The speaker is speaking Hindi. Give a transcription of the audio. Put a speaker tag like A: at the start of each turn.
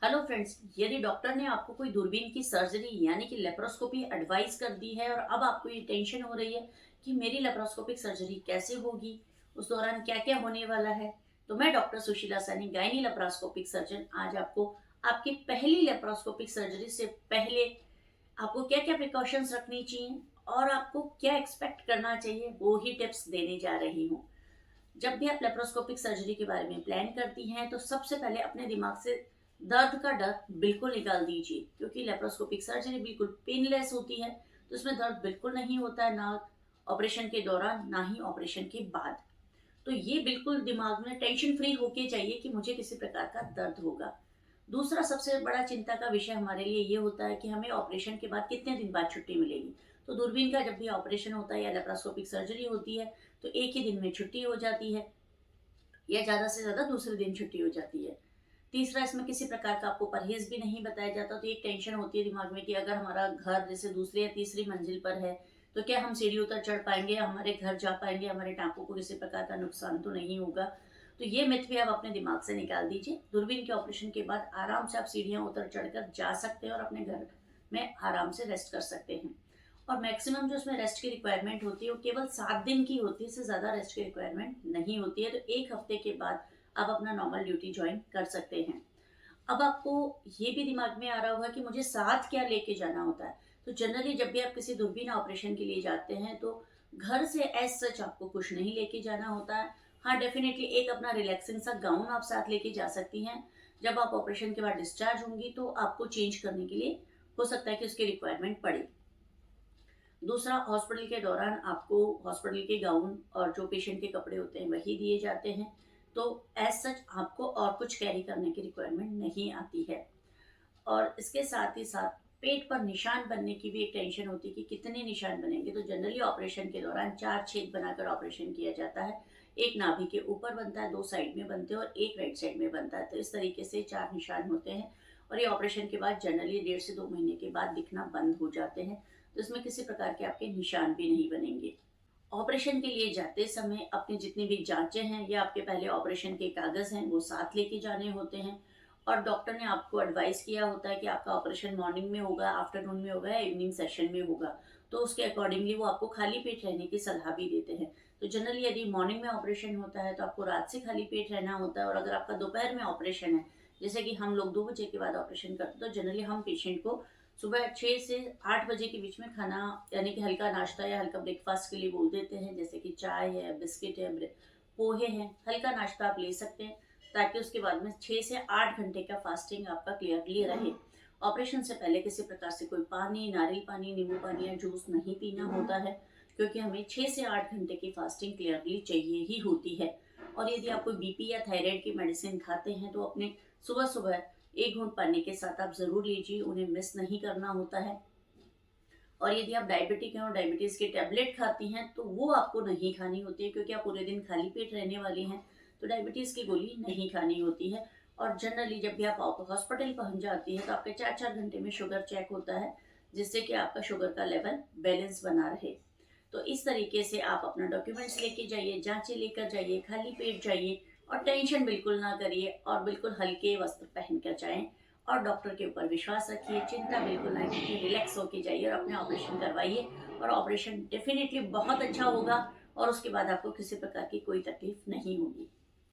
A: हेलो फ्रेंड्स, यदि डॉक्टर ने आपको कोई दूरबीन की सर्जरी यानी कि लेप्रोस्कोपी एडवाइस कर दी है और अब आपको ये टेंशन हो रही है कि मेरी लेप्रोस्कोपिक सर्जरी कैसे होगी, उस दौरान क्या क्या होने वाला है, तो मैं doctor Sushila Saini, gynae laparoscopic surgeon, आज आपको आपकी पहली लेप्रोस्कोपिक सर्जरी से पहले आपको क्या क्या प्रिकॉशंस रखनी चाहिए और आपको क्या एक्सपेक्ट करना चाहिए वो ही टिप्स देने जा रही हूँ। जब भी आप लेप्रोस्कोपिक सर्जरी के बारे में प्लान करती हैं तो सबसे पहले अपने दिमाग से दर्द का डर बिल्कुल निकाल दीजिए, क्योंकि लेप्रोस्कोपिक सर्जरी बिल्कुल पेनलेस होती है। तो इसमें दर्द बिल्कुल नहीं होता है, ना ऑपरेशन के दौरान ना ही ऑपरेशन के बाद। तो ये बिल्कुल दिमाग में टेंशन फ्री होके चाहिए कि मुझे किसी प्रकार का दर्द होगा। दूसरा सबसे बड़ा चिंता का विषय हमारे लिए ये होता है कि हमें ऑपरेशन के बाद कितने दिन बाद छुट्टी मिलेगी। तो दूरबीन का जब भी ऑपरेशन होता है या लेप्रोस्कोपिक सर्जरी होती है तो एक ही दिन में छुट्टी हो जाती है या ज़्यादा से ज़्यादा दूसरे दिन छुट्टी हो जाती है। तीसरा, इसमें किसी प्रकार का आपको परहेज़ भी नहीं बताया जाता, तो एक टेंशन होती है दिमाग में कि अगर हमारा घर जैसे दूसरी या तीसरी मंजिल पर है, तो क्या हम सीढ़ी उतर चढ़ पाएँगे, हमारे घर जा पाएँगे, हमारे टाँगों को किसी प्रकार का नुकसान तो नहीं होगा। तो ये मिथ भी आप अपने दिमाग से निकाल दीजिए। दूरबीन के ऑपरेशन के बाद आराम से आप सीढ़ियाँ उतर चढ़कर जा सकते हैं और अपने घर में आराम से रेस्ट कर सकते हैं। और मैक्सिमम जो उसमें रेस्ट की रिक्वायरमेंट होती है वो केवल 7 दिन की होती है, इससे ज़्यादा रेस्ट की रिक्वायरमेंट नहीं होती है। तो 1 हफ्ते के बाद आप अपना नॉर्मल ड्यूटी जॉइन कर सकते हैं। अब आपको ये भी दिमाग में आ रहा होगा कि मुझे साथ क्या लेके जाना होता है। तो जनरली जब भी आप किसी दूरबीन ऑपरेशन के लिए जाते हैं तो घर से एज सच आपको कुछ नहीं लेके जाना होता है। हाँ, डेफिनेटली एक अपना रिलैक्सिंग सा गाउन आप साथ लेके जा सकती हैं। जब आप ऑपरेशन के बाद डिस्चार्ज होंगी तो आपको चेंज करने के लिए हो सकता है कि उसकी रिक्वायरमेंट पड़े। दूसरा, हॉस्पिटल के दौरान आपको हॉस्पिटल के गाउन और जो पेशेंट के कपड़े होते हैं वही दिए जाते हैं। तो एज सच आपको और कुछ कैरी करने की रिक्वायरमेंट नहीं आती है। और इसके साथ ही साथ पेट पर निशान बनने की भी एक टेंशन होती है कि कितने निशान बनेंगे। तो जनरली ऑपरेशन के दौरान 4 छेद बनाकर ऑपरेशन किया जाता है। एक नाभि के ऊपर बनता है, 2 साइड में बनते हैं और एक राइट साइड में बनता है। तो इस तरीके से 4 निशान होते हैं और ये ऑपरेशन के बाद जनरली 1.5 से 2 महीने के बाद दिखना बंद हो जाते हैं। तो इसमें किसी प्रकार के आपके निशान भी नहीं बनेंगे। ऑपरेशन के लिए जाते समय अपनी जितनी भी जांचें हैं या आपके पहले ऑपरेशन के कागज़ हैं वो साथ लेके जाने होते हैं। और डॉक्टर ने आपको एडवाइस किया होता है कि आपका ऑपरेशन मॉर्निंग में होगा, आफ्टरनून में होगा या इवनिंग सेशन में होगा। तो उसके अकॉर्डिंगली वो आपको खाली पेट रहने की सलाह भी देते हैं। तो जनरली यदि मॉर्निंग में ऑपरेशन होता है तो आपको रात से खाली पेट रहना होता है, और अगर आपका दोपहर में ऑपरेशन है, जैसे कि हम लोग 2 बजे के बाद ऑपरेशन करते हैं, तो जनरली हम पेशेंट को सुबह 6 से 8 बजे के बीच में खाना यानी कि हल्का नाश्ता या हल्का ब्रेकफास्ट के लिए बोल देते हैं, जैसे कि चाय है, बिस्किट है, पोहे हैं, हल्का नाश्ता आप ले सकते हैं ताकि उसके बाद में 6 से 8 घंटे का फास्टिंग आपका क्लियरली रहे। ऑपरेशन से पहले किसी प्रकार से कोई पानी, नारियल पानी, नींबू पानी या जूस नहीं पीना होता है, क्योंकि हमें 6 से 8 घंटे की फास्टिंग क्लियरली चाहिए ही होती है। और यदि आप कोई बीपी या थायराइड की मेडिसिन खाते हैं तो अपने सुबह-सुबह 1 घूंट पानी के साथ आप ज़रूर लीजिए, उन्हें मिस नहीं करना होता है। और यदि आप डायबिटिक हैं और डायबिटीज़ की टैबलेट खाती हैं तो वो आपको नहीं खानी होती है, क्योंकि आप पूरे दिन खाली पेट रहने वाली हैं। तो डायबिटीज़ की गोली नहीं खानी होती है। और जनरली जब भी आप हॉस्पिटल पहुंच जाती हैं तो आपके 4-4 घंटे में शुगर चेक होता है, जिससे कि आपका शुगर का लेवल बैलेंस बना रहे। तो इस तरीके से आप अपना डॉक्यूमेंट्स लेके जाइए, जाँचें लेकर जाइए, खाली पेट जाइए और टेंशन बिल्कुल ना करिए और बिल्कुल हल्के वस्त्र पहन कर जाएँ। और डॉक्टर के ऊपर विश्वास रखिए, चिंता बिल्कुल ना कीजिए, रिलैक्स होके जाइए और अपने ऑपरेशन करवाइए। और ऑपरेशन डेफ़िनिटली बहुत अच्छा होगा और उसके बाद आपको किसी प्रकार की कोई तकलीफ नहीं होगी।